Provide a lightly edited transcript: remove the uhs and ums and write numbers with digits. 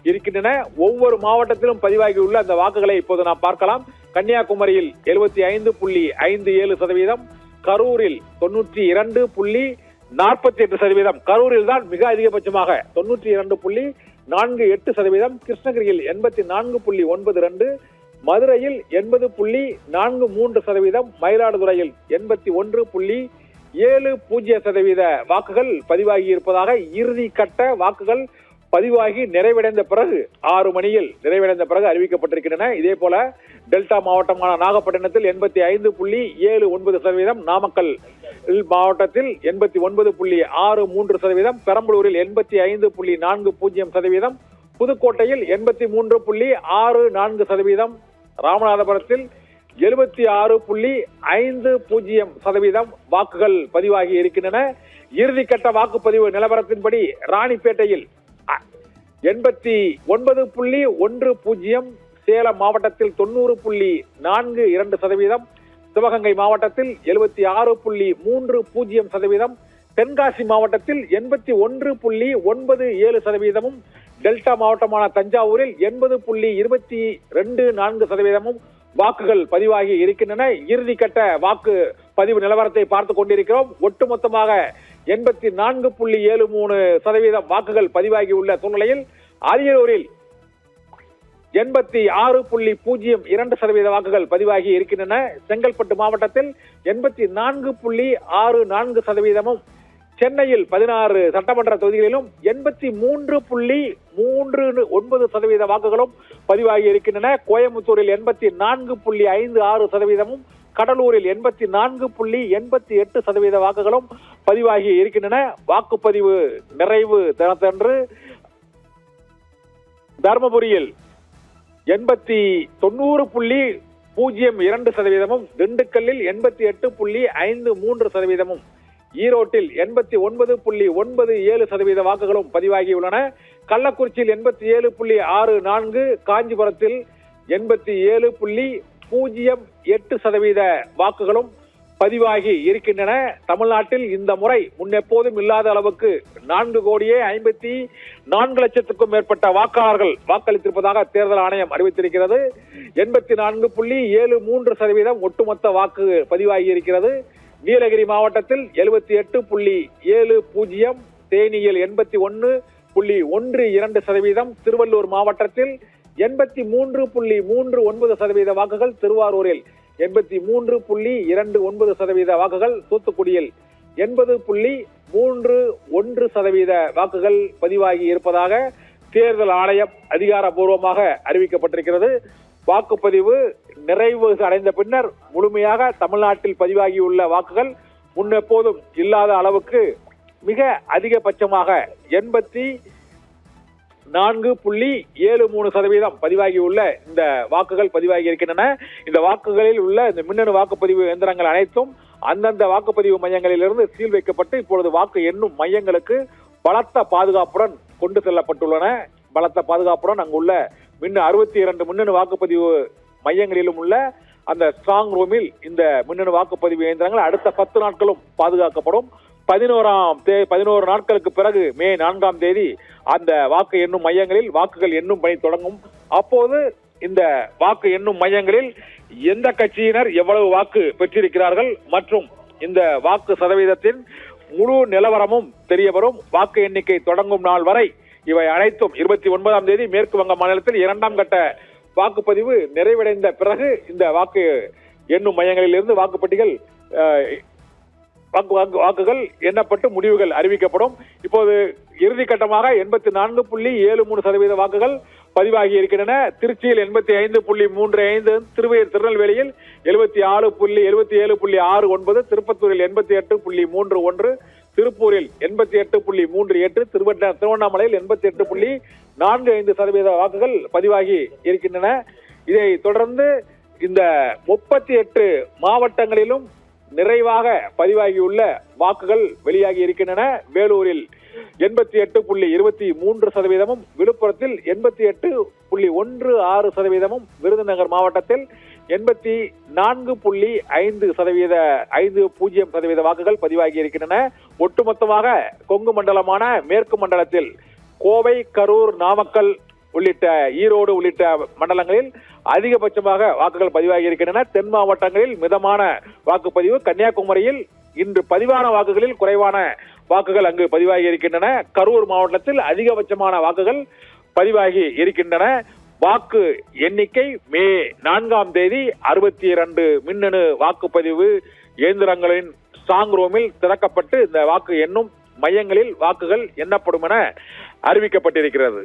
இருக்கின்றன. ஒவ்வொரு மாவட்டத்திலும் பதிவாகியுள்ள அந்த வாக்குகளை இப்போது நாம் பார்க்கலாம். கன்னியாகுமரியில் 75.57%, கரூரில் 92.48%, கரூரில் தான் மிக அதிகபட்சமாக 92.48%, கிருஷ்ணகிரியில் 84.92%, மதுரையில் 80.43%, மயிலாடுதுறையில் 81.70% வாக்குகள் பதிவாகி இருப்பதாக இறுதி கட்ட வாக்குகள் பதிவாகி நிறைவடைந்த பிறகு 6 மணியில் நிறைவடைந்த பிறகு அறிவிக்கப்பட்டிருக்கின்றன. இதே போல டெல்டா மாவட்டமான நாகப்பட்டினத்தில் 85.79%, நாமக்கல் மாவட்டத்தில் 89.63%, பெரம்பலூரில் 85.40%, புதுக்கோட்டையில் 83.64%, ராமநாதபுரத்தில் 76.50% வாக்குகள் பதிவாகி இருக்கின்றன. இறுதிக்கட்ட வாக்குப்பதிவு நிலவரத்தின்படி ராணிப்பேட்டையில் 89.10%, சேலம் மாவட்டத்தில் 90.42%, சிவகங்கை மாவட்டத்தில் 76.30%, தென்காசி மாவட்டத்தில் 81.97%, டெல்டா மாவட்டமான தஞ்சாவூரில் 80.24% வாக்குகள் பதிவாகி இருக்கின்றன. இறுதிக்கட்ட வாக்கு பதிவு நிலவரத்தை பார்த்துக் கொண்டிருக்கிறோம். ஒட்டுமொத்தமாக 84.73% வாக்குகள் பதிவாகி உள்ள சூழ்நிலையில் அரியலூரில் 86.02% வாக்குகள் பதிவாகி இருக்கின்றன. செங்கல்பட்டு மாவட்டத்தில் 84.64%, சென்னையில் 16 சட்டமன்ற தொகுதிகளிலும் 83.39% வாக்குகளும் பதிவாகி இருக்கின்றன. கோயம்புத்தூரில் 84.56%, கடலூரில் 84.88% வாக்குகளும் பதிவாகி இருக்கின்றன. வாக்குப்பதிவு நிறைவு தினத்தன்று தர்மபுரியில் 90.02%, திண்டுக்கல்லில் 88.53%, ஈரோட்டில் 89.97% வாக்குகளும் பதிவாகியுள்ளன. கள்ளக்குறிச்சியில் 87.64%, காஞ்சிபுரத்தில் 87.08% வாக்குகளும் பதிவாகி இருக்கின்றன. தமிழ்நாட்டில் இந்த முறை முன்னெப்போதும் இல்லாத அளவுக்கு 4,54,00,000க்கும் மேற்பட்ட வாக்காளர்கள் வாக்களித்திருப்பதாக தேர்தல் ஆணையம் அறிவித்திருக்கிறது. 84.73% ஒட்டுமொத்த வாக்கு பதிவாகி இருக்கிறது. நீலகிரி மாவட்டத்தில் 78.70%, தேனியில் 81.12%, திருவள்ளூர் மாவட்டத்தில் 83.39% வாக்குகள், திருவாரூரில் 83.29% வாக்குகள், தூத்துக்குடியில் 80.31% வாக்குகள் பதிவாகி இருப்பதாக தேர்தல் ஆணையம் அதிகாரப்பூர்வமாக அறிவிக்கப்பட்டிருக்கிறது. வாக்குப்பதிவு நிறைவு அடைந்த பின்னர் முழுமையாக தமிழ்நாட்டில் பதிவாகியுள்ள வாக்குகள் முன்னெப்போதும் இல்லாத அளவுக்கு மிக அதிகபட்சமாக 84.73% பதிவாகியுள்ள இந்த வாக்குகள் பதிவாகி இருக்கின்றன. இந்த வாக்குகளில் உள்ள இந்த மின்னணு வாக்குப்பதிவு இயந்திரங்கள் அனைத்தும் அந்தந்த வாக்குப்பதிவு மையங்களிலிருந்து சீல் வைக்கப்பட்டு இப்பொழுது வாக்கு எண்ணும் மையங்களுக்கு பலத்த பாதுகாப்புடன் கொண்டு செல்லப்பட்டுள்ளன. பலத்த பாதுகாப்புடன் அங்குள்ள 62 மின்னணு வாக்குப்பதிவு மையங்களிலும் உள்ள அந்த ஸ்ட்ராங் ரூமில் இந்த மின்னணு வாக்குப்பதிவு இயந்திரங்கள் அடுத்த 10 நாட்களும் பாதுகாக்கப்படும். 11 நாட்களுக்கு பிறகு மே 4ஆம் தேதி அந்த வாக்கு எண்ணும் மையங்களில் வாக்குகள் எண்ணும் பணி தொடங்கும். அப்போது இந்த வாக்கு எண்ணும் மையங்களில் எந்த கட்சியினர் எவ்வளவு வாக்கு பெற்றிருக்கிறார்கள் மற்றும் இந்த வாக்கு சதவீதத்தின் முழு நிலவரமும் தெரிய வரும். வாக்கு எண்ணிக்கை தொடங்கும் நாள் வரை இவை அனைத்தும் 29ஆம் தேதி மேற்கு வங்க மாநிலத்தில் 2ஆம் கட்ட வாக்குப்பதிவு நிறைவடைந்த பிறகு இந்த வாக்கு எண்ணும் மையங்களில் இருந்து வாக்குப்பட்டிகள் வாக்குகள் எண்ணப்பட்டு முடிவுகள் அறிவிக்கப்படும். இப்போது இறுதி கட்டமாக 84.73% வாக்குகள் பதிவாகி இருக்கின்றன. திருச்சியில் 85.35%, திருநெல்வேலியில் 77.69%, திருப்பத்தூரில் 88.31%, திருப்பூரில் 88.38%, திருவண்ணாமலையில் 88.45% வாக்குகள் பதிவாகி இருக்கின்றன. இதை தொடர்ந்து இந்த 38 மாவட்டங்களிலும் நிறைவாக பதிவாகியுள்ள வாக்குகள் வெளியாகி இருக்கின்றன. வேலூரில் 88.23%, விழுப்புரத்தில் 88.16%, விருதுநகர் மாவட்டத்தில் 84.50% வாக்குகள் பதிவாகி இருக்கின்றன. ஒட்டுமொத்தமாக கொங்கு மண்டலமான மேற்கு மண்டலத்தில் கோவை, கரூர், நாமக்கல், உள்ளிட்ட ஈரோடு உள்ளிட்ட மண்டலங்களில் அதிகபட்சமாக வாக்குகள் பதிவாகி இருக்கின்றன. தென் மாவட்டங்களில் மிதமான வாக்குப்பதிவு. கன்னியாகுமரியில் இன்று பதிவான வாக்குகளில் குறைவான வாக்குகள் அங்கு பதிவாகி இருக்கின்றன. கரூர் மாவட்டத்தில் அதிகபட்சமான வாக்குகள் பதிவாகி இருக்கின்றன. வாக்கு எண்ணிக்கை மே 4ஆம் தேதி 62 மின்னணு வாக்குப்பதிவு இயந்திரங்களின் ஸ்ட்ராங் ரூமில் திறக்கப்பட்டு இந்த வாக்கு எண்ணும் மையங்களில் வாக்குகள் எண்ணப்படும் என அறிவிக்கப்பட்டிருக்கிறது.